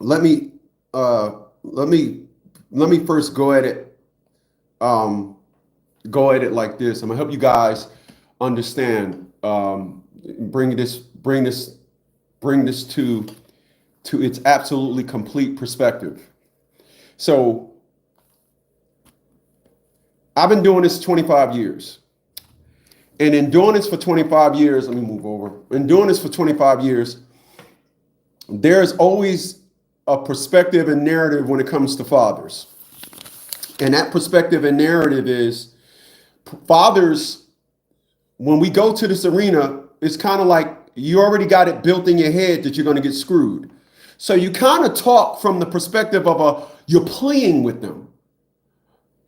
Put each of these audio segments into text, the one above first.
let me uh, let me let me first um, go at it like this. I'm gonna help you guys understand. Bring this bring this bring this to its absolutely complete perspective. So I've been doing this 25 years. And in doing this for 25 years, let me move over. In doing this for 25 years, there's always a perspective and narrative when it comes to fathers. And that perspective and narrative is fathers, when we go to this arena, it's kind of like you already got it built in your head that you're going to get screwed. So you kind of talk from the perspective of you're playing with them.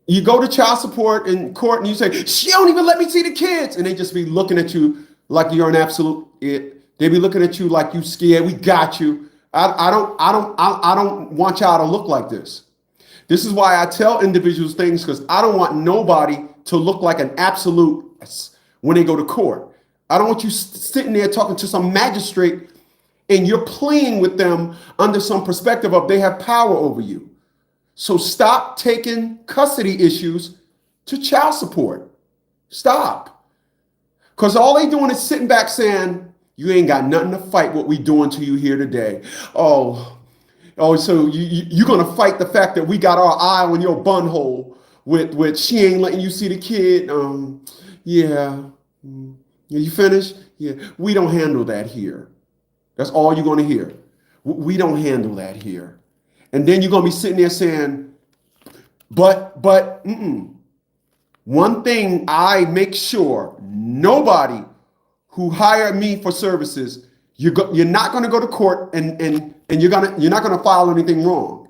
You go to child support in court and you say, she don't even let me see the kids. And they just be looking at you like you're an absolute it. They be looking at you like you scared. We got you. I don't want y'all to look like this. This is why I tell individuals things, because I don't want nobody to look like an absolute when they go to court. I don't want you sitting there talking to some magistrate and you're playing with them under some perspective of they have power over you. So stop taking custody issues to child support. Stop. Because all they doing is sitting back saying, you ain't got nothing to fight what we doing to you here today. So you're going to fight the fact that we got our eye on your bun hole with she ain't letting you see the kid. Yeah. You finished? Yeah. We don't handle that here. That's all you're going to hear. We don't handle that here. And then you're going to be sitting there saying, but, one thing I make sure, nobody who hired me for services, you're not going to go to court and you're not going to file anything wrong.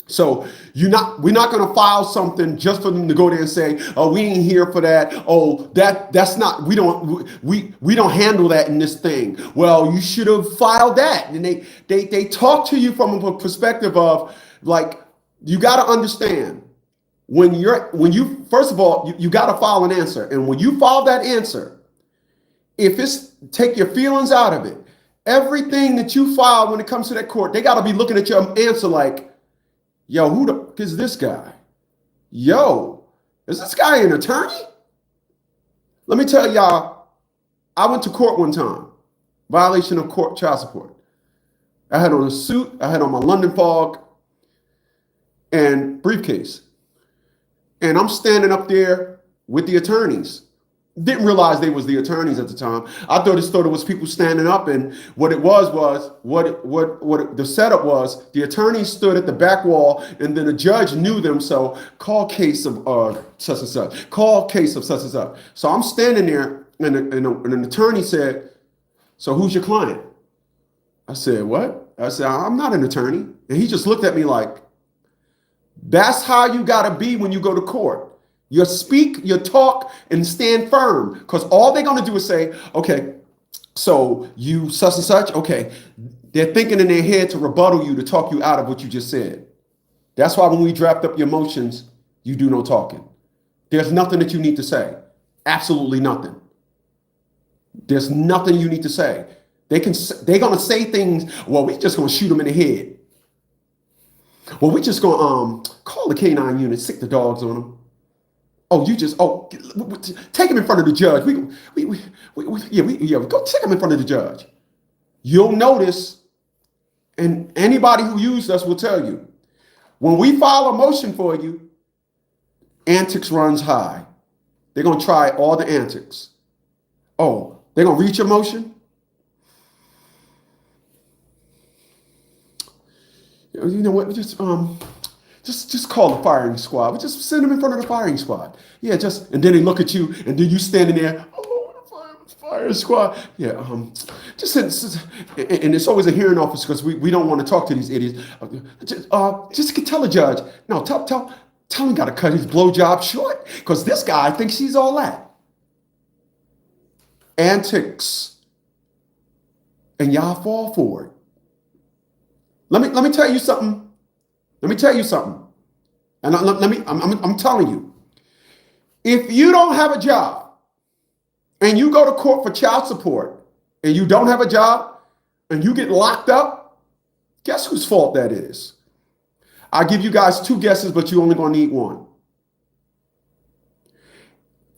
So we're not going to file something just for them to go there and say, oh, we ain't here for that. Oh, that's not, we don't handle that in this thing. Well, you should have filed that. And they talk to you from a perspective of like, you got to understand when you first of all, you got to file an answer. And when you file that answer, if it's take your feelings out of it, everything that you file when it comes to that court, they got to be looking at your answer like, yo, who the fuck is this guy? Yo, is this guy an attorney? Let me tell y'all, I went to court one time, violation of court child support. I had on a suit, I had on my London fog and briefcase. And I'm standing up there with the attorneys. Didn't realize they was the attorneys at the time. I thought it was people standing up, and what it was the setup was the attorneys stood at the back wall, and then the judge knew them. So call case of such and such. Call case of such and such. So I'm standing there, and an attorney said, "So who's your client?" I said, "What?" I said, "I'm not an attorney," and he just looked at me like, "That's how you gotta be when you go to court. You speak, you talk, and stand firm. Because all they're going to do is say, okay, so you such and such, okay. They're thinking in their head to rebuttal you, to talk you out of what you just said. That's why when we draft up your motions, you do no talking. There's nothing that you need to say. Absolutely nothing. There's nothing you need to say. They're going to say things, well, we just going to shoot them in the head. Well, we just going to call the K-9 unit, sick the dogs on them. Oh, take him in front of the judge. We go take him in front of the judge. You'll notice, and anybody who used us will tell you, when we file a motion for you, antics runs high. They're going to try all the antics. Oh, they're going to reach your motion? You know what? Just call the firing squad. We just send them in front of the firing squad. Yeah, and then they look at you, and then you standing there. Oh, fire squad. Yeah, and it's always a hearing officer because we don't want to talk to these idiots. Just tell the judge. No, tell him got to cut his blowjob short because this guy thinks he's all that. Antics, and y'all fall for it. Let me tell you something. Let me tell you something. And I'm telling you, if you don't have a job and you go to court for child support and you don't have a job and you get locked up Guess whose fault that is? I give you guys 2 guesses, but you only gonna need 1.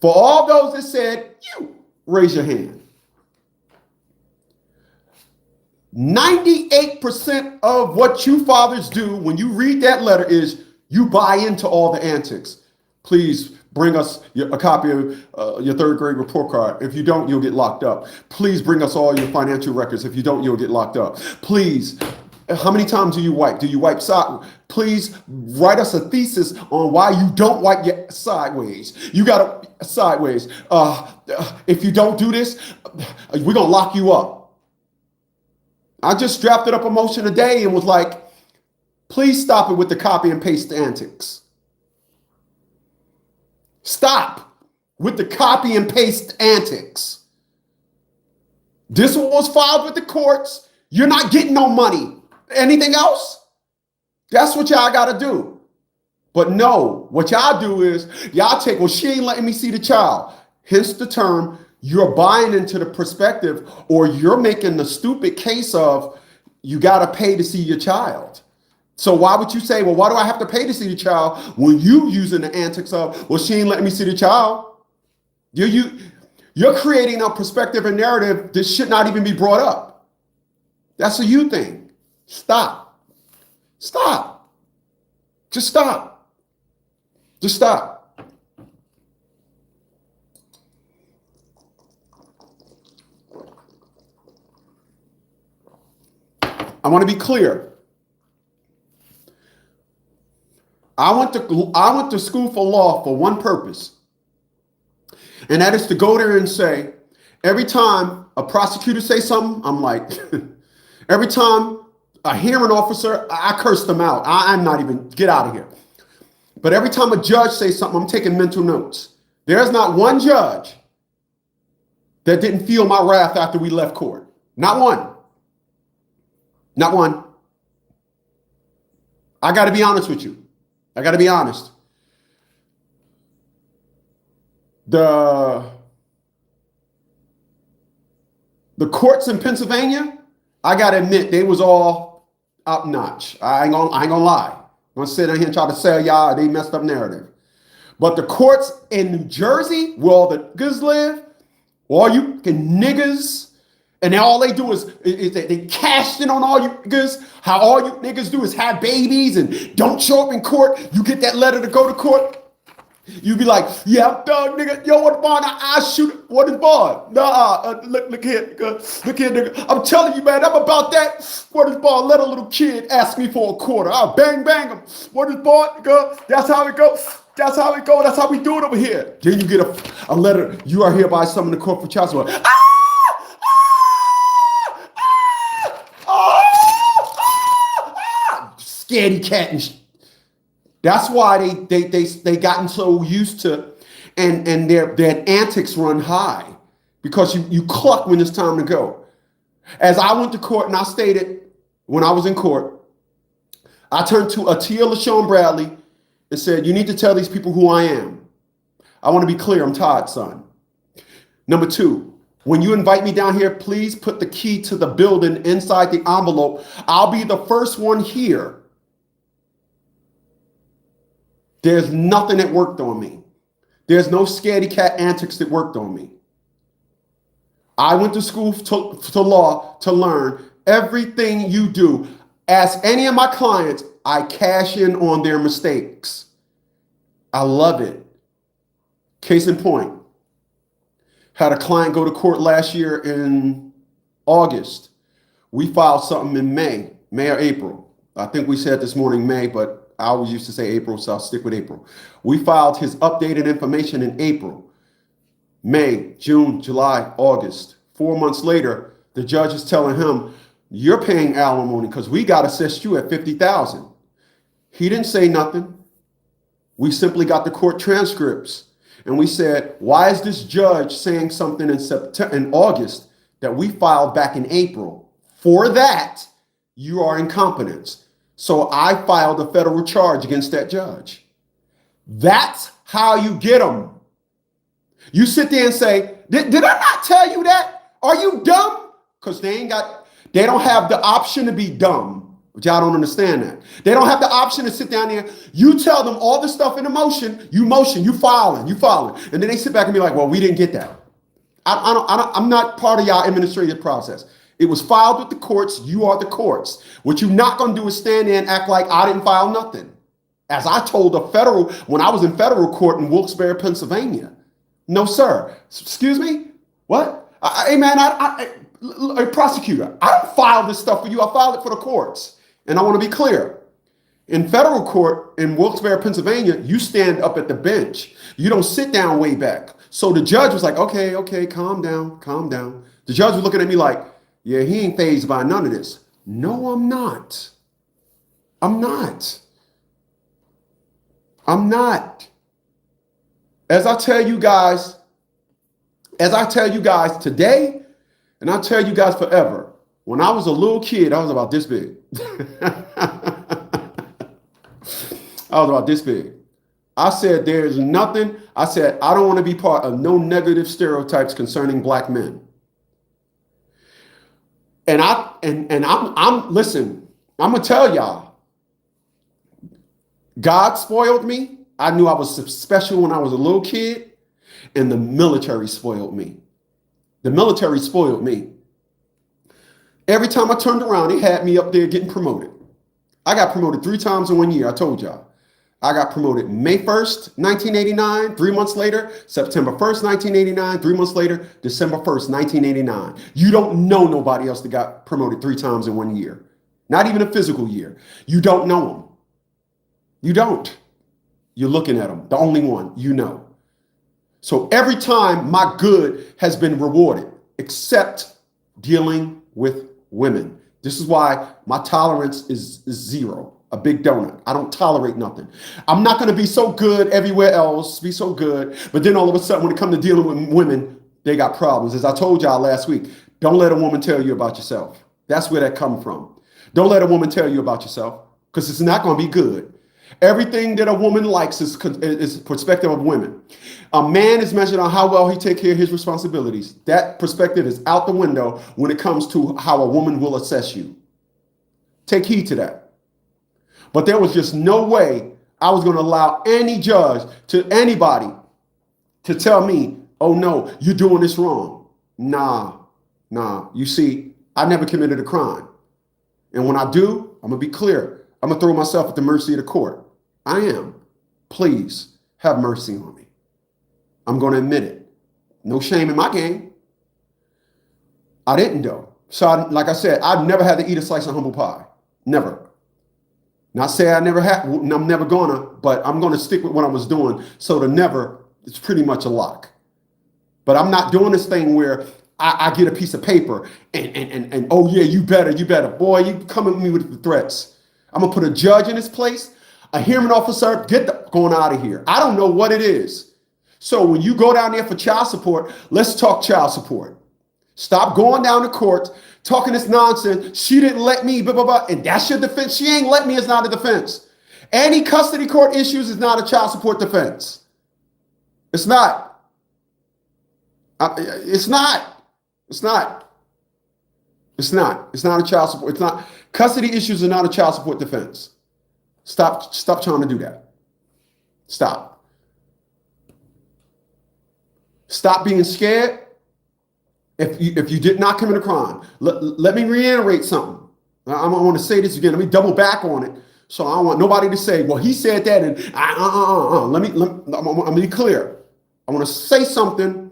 For all those that said you, raise your hand. 98% of what you fathers do when you read that letter is you buy into all the antics. Please bring us a copy of your 3rd grade report card. If you don't, you'll get locked up. Please bring us all your financial records. If you don't, you'll get locked up. Please, how many times do you wipe? Do you wipe Please write us a thesis on why you don't wipe your sideways. You got to sideways. If you don't do this, we're going to lock you up. I just drafted up a motion today and was like, please stop it with the copy and paste antics. Stop with the copy and paste antics. This one was filed with the courts. You're not getting no money. Anything else? That's what y'all got to do. But no, what y'all do is y'all take, well, she ain't letting me see the child. Hence the term, you're buying into the perspective, or you're making the stupid case of you got to pay to see your child. So why would you say, well, why do I have to pay to see the child when you using the antics of, well, she ain't letting me see the child? You're creating a perspective and narrative that should not even be brought up. That's a you thing. Stop. Stop. Just stop. Just stop. I want to be clear. I went to school for law for one purpose, and that is to go there and say, every time a prosecutor say something, I'm like, every time a hearing officer, I curse them out. I'm not even, get out of here. But every time a judge says something, I'm taking mental notes. There's not one judge that didn't feel my wrath after we left court. Not one. Not one. I got to be honest with you. I got to be honest. The courts in Pennsylvania, I got to admit, they was all up notch. I ain't gonna lie. I'm gonna sit in here and try to sell y'all they messed up narrative. But the courts in New Jersey, where all the niggas live, all you niggas, and all they do is they cashed in on all you niggas. How all you niggas do is have babies and don't show up in court. You get that letter to go to court. You be like, yeah, I'm done, nigga. Yo, what the bond? I shoot. What is bond? Nah, look here, nigga. Look here, nigga. I'm telling you, man, I'm about that. What is bond? Let a little kid ask me for a quarter. I'll bang him. What is bond, nigga? That's how it goes. That's how it goes. That's how we do it over here. Then you get a letter. You are hereby summoned to court for child support. Scaredy cat and that's why they gotten so used to and their antics run high because you cluck when it's time to go. As I went to court and I stated when I was in court, I turned to Atia LaShawn Bradley and said, you need to tell these people who I am. I want to be clear, I'm Todd's son. Number 2, when you invite me down here, please put the key to the building inside the envelope. I'll be the first one here. There's nothing that worked on me. There's no scaredy cat antics that worked on me. I went to school to law to learn everything you do. Ask any of my clients, I cash in on their mistakes. I love it. Case in point, had a client go to court last year in August. We filed something in May or April. I think we said this morning May, but I always used to say April, so I'll stick with April. We filed his updated information in April, May, June, July, August. 4 months later, the judge is telling him, you're paying alimony because we got to assess you at $50,000. He didn't say nothing. We simply got the court transcripts. And we said, why is this judge saying something in August that we filed back in April? For that, you are incompetence. So I filed a federal charge against that judge. That's how you get them. You sit there and say, did I not tell you that? Are you dumb? Because they don't have the option to be dumb. But y'all don't understand that. They don't have the option to sit down there. You tell them all the stuff in the motion, you filing. And then they sit back and be like, well, we didn't get that. I'm not part of y'all administrative process. It was filed with the courts. You are the courts. What you're not going to do is stand there and act like I didn't file nothing. As I told when I was in federal court in Wilkes-Barre, Pennsylvania. No, sir. Excuse me? What? Hey, man, a prosecutor, I don't file this stuff for you. I filed it for the courts. And I want to be clear. In federal court in Wilkes-Barre, Pennsylvania, you stand up at the bench. You don't sit down way back. So the judge was like, okay, calm down. The judge was looking at me like, yeah, he ain't fazed by none of this. No, I'm not. As I tell you guys today, and I tell you guys forever, when I was a little kid, I was about this big. I was about this big. I said, there's nothing. I said, I don't want to be part of no negative stereotypes concerning black men. And listen, I'm going to tell y'all, God spoiled me. I knew I was special when I was a little kid, and the military spoiled me. The military spoiled me. Every time I turned around, it had me up there getting promoted. I got promoted 3 times in 1 year. I told y'all. I got promoted May 1st, 1989, 3 months later, September 1st, 1989, 3 months later, December 1st, 1989. You don't know nobody else that got promoted 3 times in 1 year. Not even a physical year. You don't know them. You don't. You're looking at them. The only one you know. So every time my good has been rewarded, except dealing with women. This is why my tolerance is 0. A big donut. I don't tolerate nothing. I'm not going to be so good everywhere else, be so good. But then all of a sudden, when it comes to dealing with women, they got problems. As I told y'all last week, don't let a woman tell you about yourself. That's where that comes from. Don't let a woman tell you about yourself, because it's not going to be good. Everything that a woman likes is perspective of women. A man is measured on how well he takes care of his responsibilities. That perspective is out the window when it comes to how a woman will assess you. Take heed to that. But there was just no way I was going to allow any judge to anybody to tell me, oh no, you're doing this wrong. Nah. You see, I never committed a crime. And when I do, I'm going to be clear. I'm going to throw myself at the mercy of the court. I am. Please have mercy on me. I'm going to admit it. No shame in my game. I didn't though. So like I said, I've never had to eat a slice of humble pie. Never. Not say I never have, I'm never gonna, but I'm gonna stick with what I was doing. So the never, it's pretty much a lock. But I'm not doing this thing where I get a piece of paper and oh yeah, you better. Boy, you come at me with the threats. I'm gonna put a judge in his place, a hearing officer, going out of here. I don't know what it is. So when you go down there for child support, let's talk child support. Stop going down to court, talking this nonsense. She didn't let me, blah, blah, blah. And that's your defense. She ain't let me is not a defense. Any custody court issues is not a child support defense. It's not. It's not a child support. It's not. Custody issues are not a child support defense. Stop trying to do that. Stop being scared. If you did not commit a crime, let me reiterate something. I want to say this again. Let me double back on it. So I don't want nobody to say, well, he said that. And I'm going to be clear. I want to say something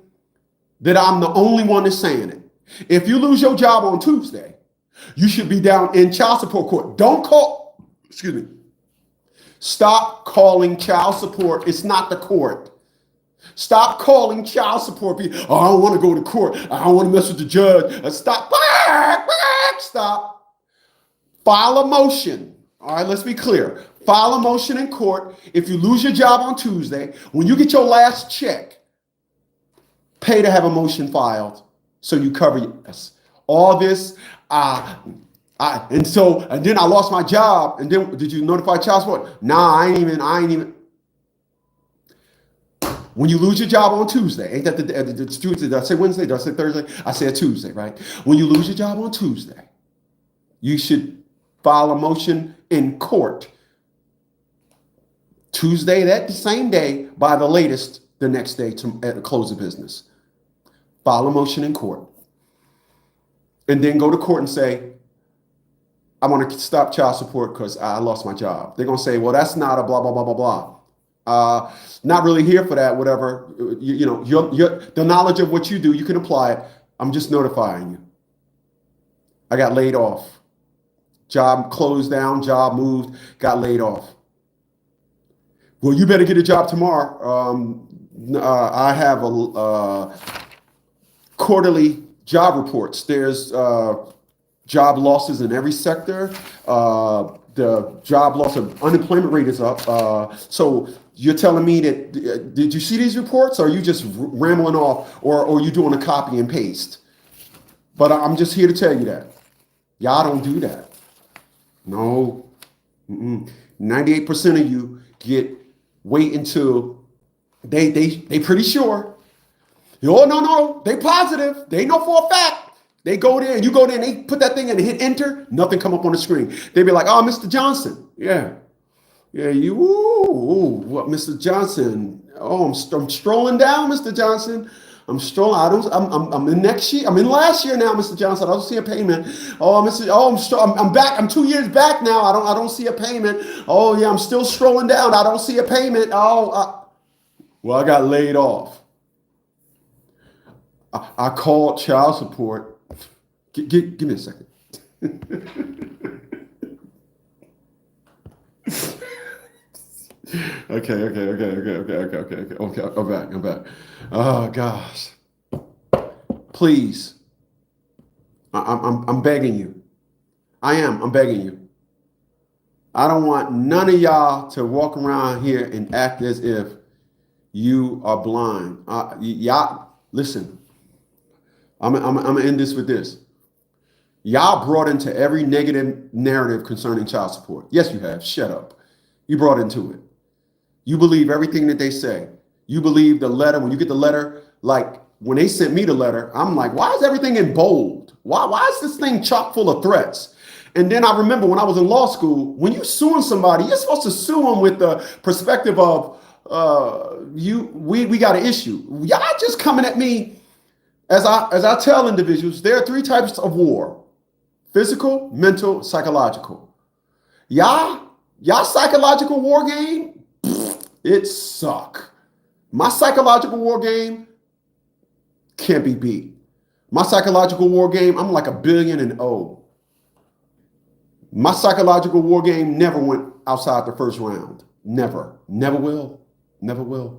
that I'm the only one that's saying it. If you lose your job on Tuesday, you should be down in child support court. Don't call, excuse me. Stop calling child support. It's not the court. Stop calling child support people. Oh, I don't want to go to court. I don't want to mess with the judge. Stop. Stop. File a motion. All right, let's be clear. File a motion in court. If you lose your job on Tuesday, when you get your last check, pay to have a motion filed so you cover yes. All this. And then I lost my job. And then did you notify child support? Nah, I ain't even. When you lose your job on Tuesday, ain't that the Tuesday? Did I say Wednesday? Did I say Thursday? I said Tuesday, right? When you lose your job on Tuesday, you should file a motion in court Tuesday, that same day, by the latest, the next day at the close of business. File a motion in court. And then go to court and say, I want to stop child support because I lost my job. They're going to say, well, that's not a blah, blah, blah, blah, blah. Not really here for that, whatever. The knowledge of what you do, you can apply it. I'm just notifying you. I got laid off. Job closed down, job moved, got laid off. Well, you better get a job tomorrow. I have a quarterly job reports. There's job losses in every sector. The job loss of unemployment rate is up. So you're telling me that, did you see these reports? Or are you just rambling off, or are you doing a copy and paste? But I'm just here to tell you that. Y'all don't do that. No. 98% of you wait until they pretty sure. Oh, no, they positive. They know for a fact. They go there and you go there and they put that thing in and hit enter. Nothing come up on the screen. They be like, oh, Mr. Johnson. Yeah, what, Mr. Johnson? Oh, I'm strolling down, Mr. Johnson. I'm strolling. I'm in next year. I'm in last year now, Mr. Johnson. I don't see a payment. I'm back. I'm 2 years back now. I don't see a payment. Oh yeah, I'm still strolling down. I don't see a payment. Well, I got laid off. I called child support. Give me a second. Okay. I'm back. Oh gosh. Please. I'm begging you. I'm begging you. I don't want none of y'all to walk around here and act as if you are blind. Y'all, listen. I'm gonna end this with this. Y'all brought into every negative narrative concerning child support. Yes, you have. Shut up. You brought into it. You believe everything that they say. You believe the letter. When you get the letter, like when they sent me the letter, I'm like, why is everything in bold? Why is this thing chock full of threats? And then I remember when I was in law school, when you're suing somebody, you're supposed to sue them with the perspective of we got an issue. Y'all just coming at me. As I tell individuals, there are three types of war: physical, mental, psychological. Y'all psychological war game, it suck. My psychological war game can't be beat. My psychological war game, I'm like 1 billion and 0. My psychological war game never went outside the first round. Never will. Never will.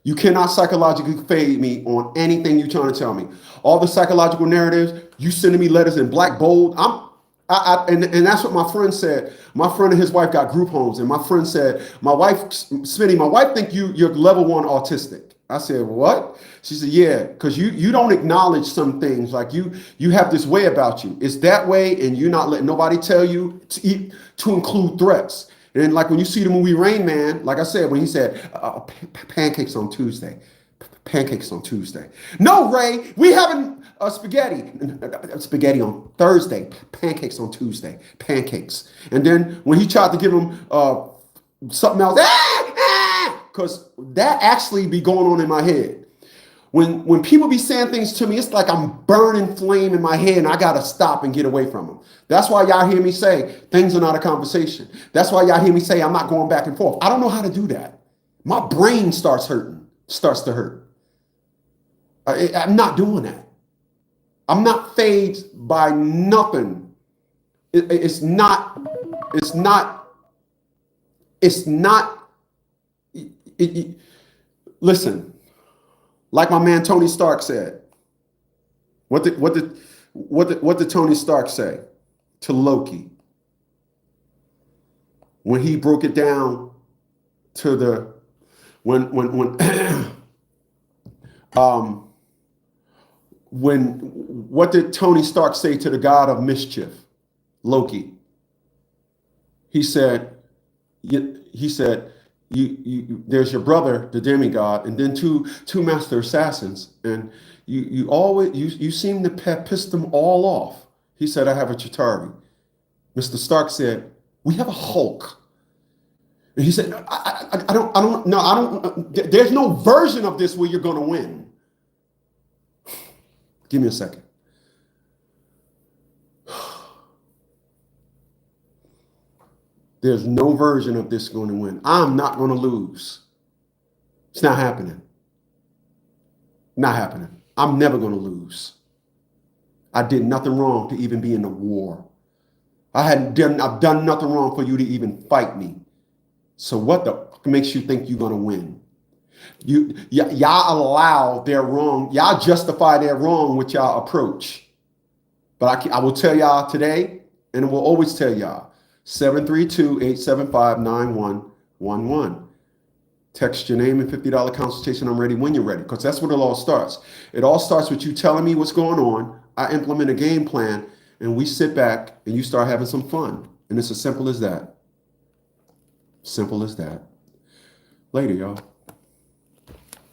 You cannot psychologically fade me on anything you're trying to tell me. All the psychological narratives, you sending me letters in black bold. And that's what my friend said. My friend and his wife got group homes, and my friend said, my wife think you're level 1 autistic. I said, what? She said, yeah, because you don't acknowledge some things. Like you have this way about you. It's that way, and you're not letting nobody tell you to include threats. And like when you see the movie Rain Man, like I said, when he said, pancakes on Tuesday. No, Ray, we having spaghetti on Thursday, pancakes on Tuesday, pancakes. And then when he tried to give him something else, because that actually be going on in my head. When people be saying things to me, it's like I'm burning flame in my head and I got to stop and get away from them. That's why y'all hear me say things are not a conversation. That's why y'all hear me say I'm not going back and forth. I don't know how to do that. My brain starts to hurt. I'm not doing that. I'm not fazed by nothing. It's not. Listen. Like my man Tony Stark said, what did Tony Stark say to Loki when he broke it down to the what did Tony Stark say to the god of mischief, Loki? He said, there's your brother, the demigod, and then two master assassins, and you seem to have pissed them all off. He said, I have a Chitauri. Mr. Stark said, we have a Hulk. And he said, I don't, no, I don't, there's no version of this where you're going to win. Give me a second. There's no version of this going to win. I'm not going to lose. It's not happening. Not happening. I'm never going to lose. I did nothing wrong to even be in the war. I've done nothing wrong for you to even fight me. So what the fuck makes you think you're going to win? Y'all allow their wrong. Y'all justify their wrong with y'all approach. But I will tell y'all today, and I will always tell y'all, 732-875-9111. Text your name and $50 consultation. I'm ready when you're ready, because that's where it all starts. It all starts with you telling me what's going on. I implement a game plan, and we sit back and you start having some fun. And it's as simple as that. Simple as that. Later, y'all.